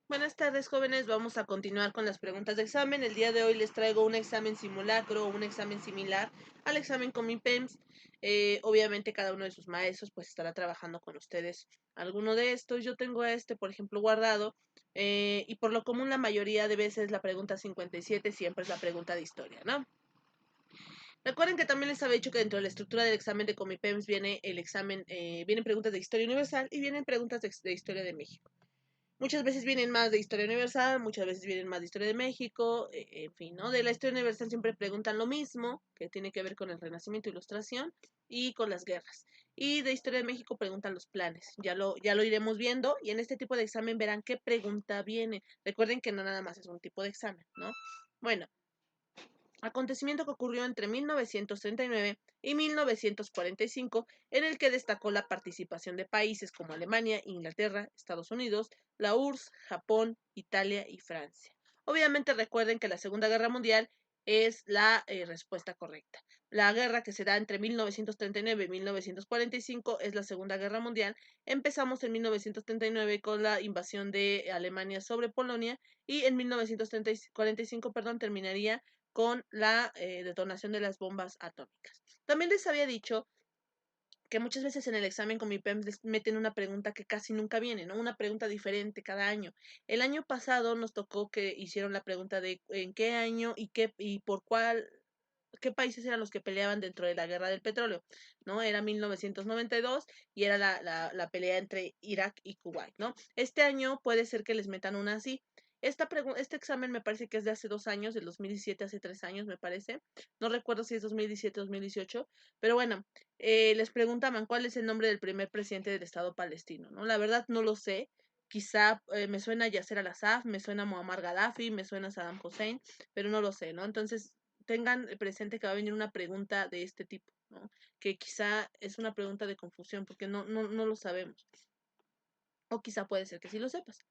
Buenas tardes, jóvenes. Vamos a continuar con las preguntas de examen. El día de hoy les traigo un examen simulacro o un examen similar al examen con mi PEMS. Obviamente cada uno de sus maestros pues estará trabajando con ustedes alguno de estos. Yo tengo este, por ejemplo, guardado y por lo común la mayoría de veces la pregunta 57 siempre es la pregunta de historia, ¿no? Recuerden que también les había dicho que dentro de la estructura del examen de Comipems viene el examen, vienen preguntas de historia universal y vienen preguntas de historia de México. Muchas veces vienen más de historia universal, muchas veces vienen más de historia de México, en fin, ¿no? De la historia universal siempre preguntan lo mismo, que tiene que ver con el Renacimiento, Ilustración y con las guerras. Y de historia de México preguntan los planes. Ya lo iremos viendo y en este tipo de examen verán qué pregunta viene. Recuerden que no nada más es un tipo de examen, ¿no? Bueno, acontecimiento que ocurrió entre 1939 y 1945, en el que destacó la participación de países como Alemania, Inglaterra, Estados Unidos, la URSS, Japón, Italia y Francia. Obviamente recuerden que la Segunda Guerra Mundial es la respuesta correcta. La guerra que se da entre 1939 y 1945 es la Segunda Guerra Mundial. Empezamos en 1939 con la invasión de Alemania sobre Polonia y en 1945, perdón, terminaría con la detonación de las bombas atómicas. También les había dicho que muchas veces en el examen con mi PEMS les meten una pregunta que casi nunca viene, ¿no? Una pregunta diferente cada año. El año pasado nos tocó que hicieron la pregunta de en qué año y por qué países eran los que peleaban dentro de la guerra del petróleo, ¿no? Era 1992 y era la pelea entre Irak y Kuwait, ¿no? Este año puede ser que les metan una así. Este examen me parece que es de hace 2 años, del 2017, hace 3 años, me parece. No recuerdo si es 2017 o 2018, pero bueno, les preguntaban cuál es el nombre del primer presidente del Estado palestino, ¿no? La verdad no lo sé. Quizá me suena Yasser al-Assad, me suena Muammar Gaddafi, me suena Saddam Hussein, pero no lo sé, ¿no? Entonces, tengan presente que va a venir una pregunta de este tipo, ¿no? Que quizá es una pregunta de confusión porque no lo sabemos. O quizá puede ser que sí lo sepas.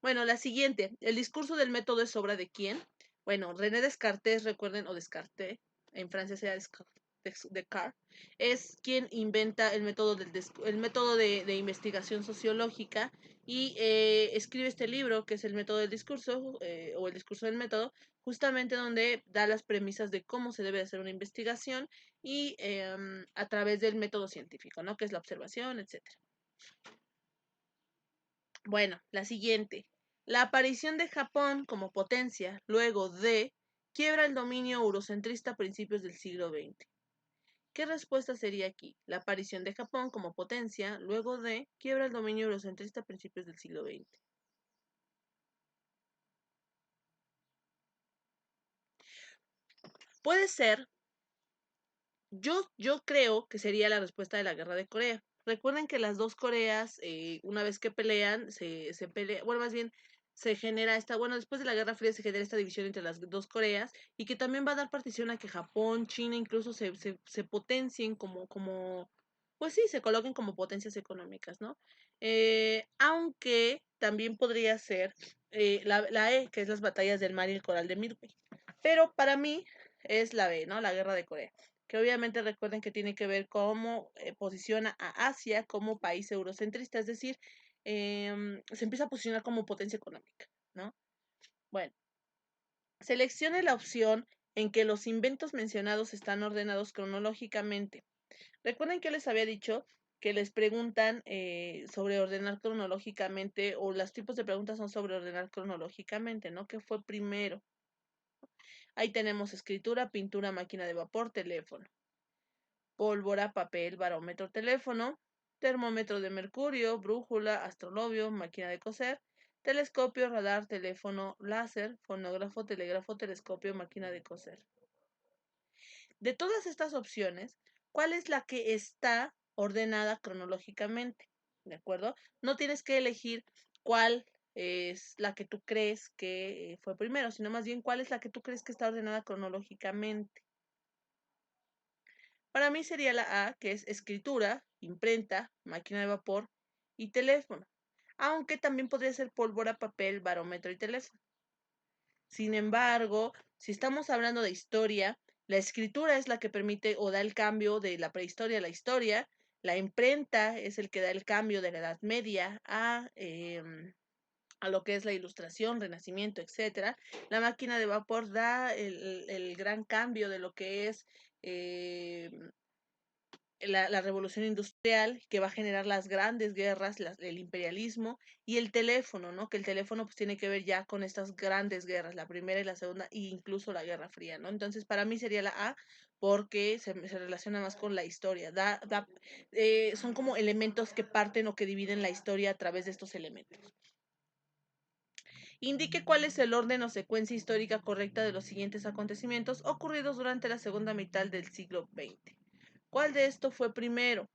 Bueno, la siguiente. ¿El discurso del método es obra de quién? Bueno, René Descartes, recuerden, o Descartes, en Francia sea Descartes, es quien inventa el método de investigación sociológica y escribe este libro que es el método del discurso o el discurso del método, justamente donde da las premisas de cómo se debe hacer una investigación y a través del método científico, ¿no? Que es la observación, etcétera. Bueno, la siguiente. La aparición de Japón como potencia luego de quiebra el dominio eurocentrista a principios del siglo XX. ¿Qué respuesta sería aquí? La aparición de Japón como potencia luego de quiebra el dominio eurocentrista a principios del siglo XX. Puede ser, yo creo que sería la respuesta de la guerra de Corea. Recuerden que las dos Coreas, una vez que pelean, se pelea, bueno, más bien se genera bueno, después de la Guerra Fría se genera esta división entre las dos Coreas y que también va a dar partición a que Japón, China incluso se potencien pues sí, se coloquen como potencias económicas, ¿no? Aunque también podría ser la E, que es las batallas del mar y el coral de Midway. Pero para mí es la B, ¿no? La guerra de Corea, que obviamente recuerden que tiene que ver cómo posiciona a Asia como país eurocentrista, es decir, se empieza a posicionar como potencia económica, ¿no? Bueno, seleccione la opción en que los inventos mencionados están ordenados cronológicamente. Recuerden que yo les había dicho que les preguntan sobre ordenar cronológicamente, o los tipos de preguntas son sobre ordenar cronológicamente, ¿no? ¿Qué fue primero? Ahí tenemos escritura, pintura, máquina de vapor, teléfono. Pólvora, papel, barómetro, teléfono, termómetro de mercurio, brújula, astrolabio, máquina de coser, telescopio, radar, teléfono, láser, fonógrafo, telégrafo, telescopio, máquina de coser. De todas estas opciones, ¿cuál es la que está ordenada cronológicamente? ¿De acuerdo? No tienes que elegir cuál es la que tú crees que fue primero, sino más bien cuál es la que tú crees que está ordenada cronológicamente. Para mí sería la A, que es escritura, imprenta, máquina de vapor y teléfono. Aunque también podría ser pólvora, papel, barómetro y teléfono. Sin embargo, si estamos hablando de historia, la escritura es la que permite o da el cambio de la prehistoria a la historia. La imprenta es el que da el cambio de la Edad Media a lo que es la Ilustración, Renacimiento, etcétera, la máquina de vapor da el gran cambio de lo que es eh, la revolución industrial, que va a generar las grandes guerras, el imperialismo y el teléfono, ¿no? Que el teléfono pues tiene que ver ya con estas grandes guerras, la primera y la segunda, e incluso la Guerra Fría, ¿no? Entonces, para mí sería la A, porque se relaciona más con la historia. Son como elementos que parten o que dividen la historia a través de estos elementos. Indique cuál es el orden o secuencia histórica correcta de los siguientes acontecimientos ocurridos durante la segunda mitad del siglo XX. ¿Cuál de esto fue primero?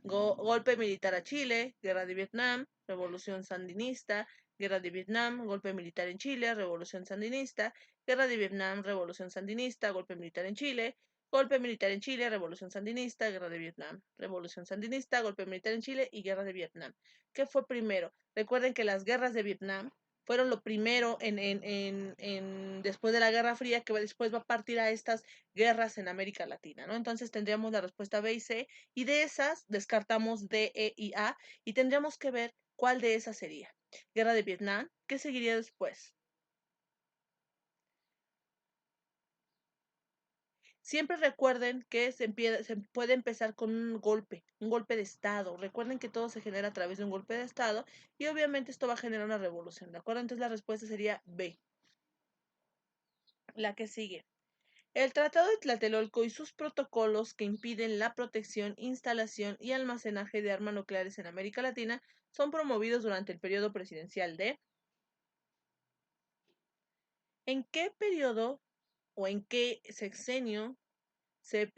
Golpe militar a Chile, Guerra de Vietnam, Revolución Sandinista, Guerra de Vietnam, golpe militar en Chile, Revolución Sandinista, Guerra de Vietnam, Revolución Sandinista, golpe militar en Chile, golpe militar en Chile, Revolución Sandinista, Guerra de Vietnam, Revolución Sandinista, golpe militar en Chile y Guerra de Vietnam. ¿Qué fue primero? Recuerden que las guerras de Vietnam fueron lo primero después de la Guerra Fría, que después va a partir a estas guerras en América Latina, ¿no? Entonces tendríamos la respuesta B y C, y de esas descartamos D, E y A, y tendríamos que ver cuál de esas sería. Guerra de Vietnam, ¿qué seguiría después? Siempre recuerden que se puede empezar con un golpe de Estado. Recuerden que todo se genera a través de un golpe de Estado y obviamente esto va a generar una revolución, ¿de acuerdo? Entonces la respuesta sería B. La que sigue. El Tratado de Tlatelolco y sus protocolos que impiden la protección, instalación y almacenaje de armas nucleares en América Latina son promovidos durante el periodo presidencial de... ¿En qué periodo o en qué sexenio se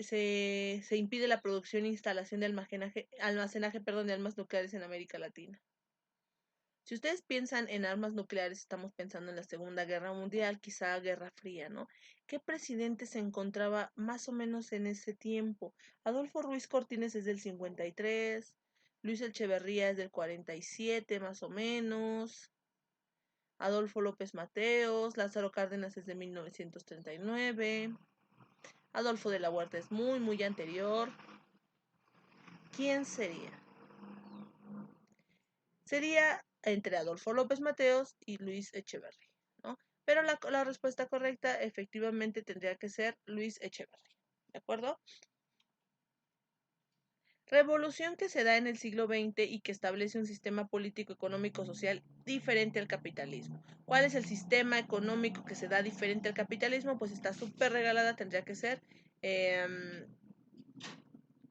impide la producción e instalación de almacenaje, perdón, de armas nucleares en América Latina? Si ustedes piensan en armas nucleares, estamos pensando en la Segunda Guerra Mundial, quizá Guerra Fría, ¿no? ¿Qué presidente se encontraba más o menos en ese tiempo? Adolfo Ruiz Cortines es del 53, Luis Echeverría es del 47 más o menos, Adolfo López Mateos, Lázaro Cárdenas es de 1939, Adolfo de la Huerta es muy, muy anterior. ¿Quién sería? Sería entre Adolfo López Mateos y Luis Echeverría, ¿no? Pero la respuesta correcta efectivamente tendría que ser Luis Echeverría, ¿de acuerdo? Revolución que se da en el siglo XX y que establece un sistema político, económico, social diferente al capitalismo. ¿Cuál es el sistema económico que se da diferente al capitalismo? Pues está súper regalada, tendría que ser...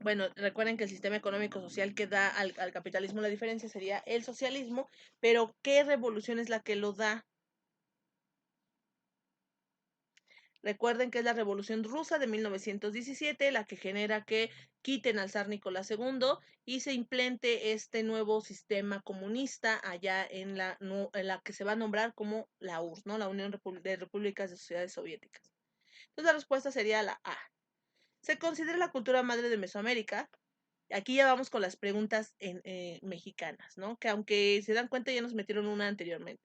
bueno, recuerden que el sistema económico social que da al capitalismo la diferencia sería el socialismo, pero ¿qué revolución es la que lo da? Recuerden que es la Revolución Rusa de 1917 la que genera que quiten al zar Nicolás II y se implante este nuevo sistema comunista allá en la que se va a nombrar como la URSS, ¿no? La Unión de Repúblicas de Sociedades Soviéticas. Entonces la respuesta sería la A. Se considera la cultura madre de Mesoamérica. Aquí ya vamos con las preguntas mexicanas, ¿no? Que aunque se dan cuenta ya nos metieron una anteriormente.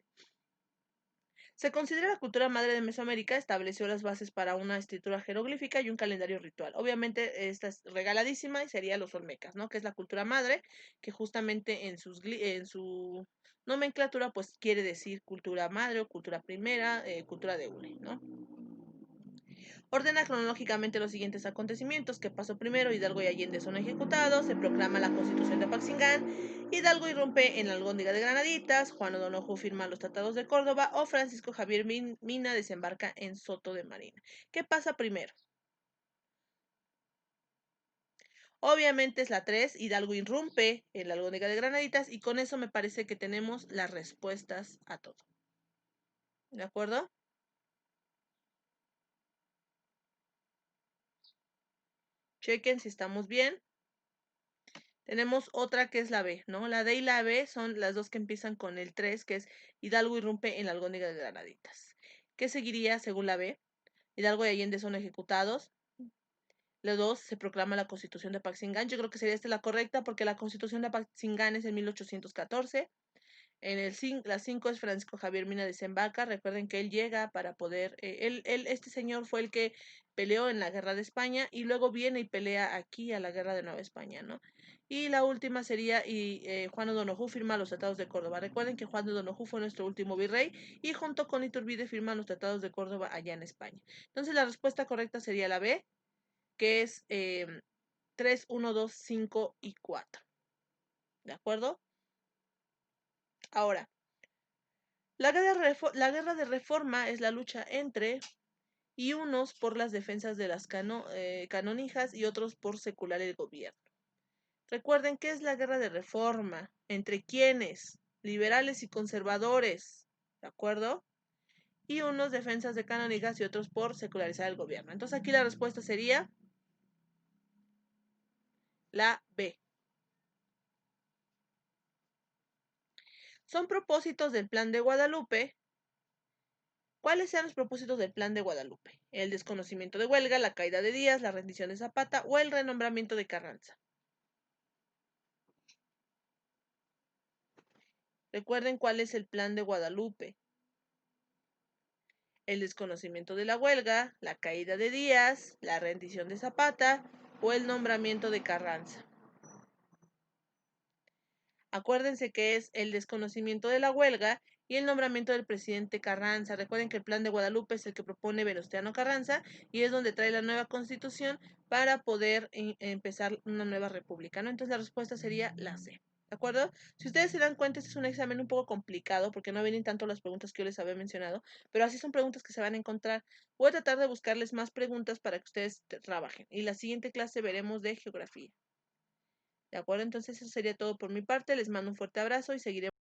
Se considera la cultura madre de Mesoamérica, estableció las bases para una escritura jeroglífica y un calendario ritual. Obviamente esta es regaladísima y sería los olmecas, ¿no? Que es la cultura madre, que justamente en su nomenclatura pues quiere decir cultura madre o cultura primera, cultura de Ule, ¿no? Ordena cronológicamente los siguientes acontecimientos: que pasó primero, Hidalgo y Allende son ejecutados, se proclama la Constitución de Apaxingán, Hidalgo irrumpe en la Alhóndiga de Granaditas, Juan O'Donojo firma los tratados de Córdoba o Francisco Javier Mina desembarca en Soto de Marina. ¿Qué pasa primero? Obviamente es la 3, Hidalgo irrumpe en la Alhóndiga de Granaditas, y con eso me parece que tenemos las respuestas a todo. ¿De acuerdo? Chequen si estamos bien. Tenemos otra que es la B, ¿no? La D y la B son las dos que empiezan con el 3, que es Hidalgo irrumpe en la Alhóndiga de Granaditas. ¿Qué seguiría según la B? Hidalgo y Allende son ejecutados. La 2, se proclama la Constitución de Apaxingán. Yo creo que sería esta la correcta porque la Constitución de Apaxingán es en 1814. La 5 es Francisco Javier Mina desembarca. Recuerden que él llega para poder, este señor fue el que peleó en la guerra de España y luego viene y pelea aquí a la guerra de Nueva España, ¿no? Y la última sería, Juan O'Donoghue firma los tratados de Córdoba. Recuerden que Juan O'Donoghue fue nuestro último virrey y junto con Iturbide firman los tratados de Córdoba allá en España. Entonces la respuesta correcta sería la B, que es 3, 1, 2, 5 y 4. ¿De acuerdo? Ahora, la guerra de reforma es la lucha entre y unos por las defensas de las canonijas y otros por secular el gobierno. Recuerden que es la guerra de reforma. ¿Entre quiénes? Liberales y conservadores. ¿De acuerdo? Y unos defensas de canónicas y otros por secularizar el gobierno. Entonces aquí la respuesta sería la B. Son propósitos del Plan de Guadalupe. ¿Cuáles sean los propósitos del Plan de Guadalupe? El desconocimiento de Huelga, la caída de Díaz, la rendición de Zapata o el renombramiento de Carranza. Recuerden cuál es el Plan de Guadalupe. El desconocimiento de la huelga, la caída de Díaz, la rendición de Zapata o el nombramiento de Carranza. Acuérdense que es el desconocimiento de la huelga y el nombramiento del presidente Carranza. Recuerden que el Plan de Guadalupe es el que propone Venustiano Carranza y es donde trae la nueva constitución para poder empezar una nueva república, ¿no? Entonces la respuesta sería la C. ¿De acuerdo? Si ustedes se dan cuenta, este es un examen un poco complicado porque no vienen tanto las preguntas que yo les había mencionado, pero así son preguntas que se van a encontrar. Voy a tratar de buscarles más preguntas para que ustedes trabajen. Y la siguiente clase veremos de geografía. ¿De acuerdo? Entonces eso sería todo por mi parte. Les mando un fuerte abrazo y seguiremos.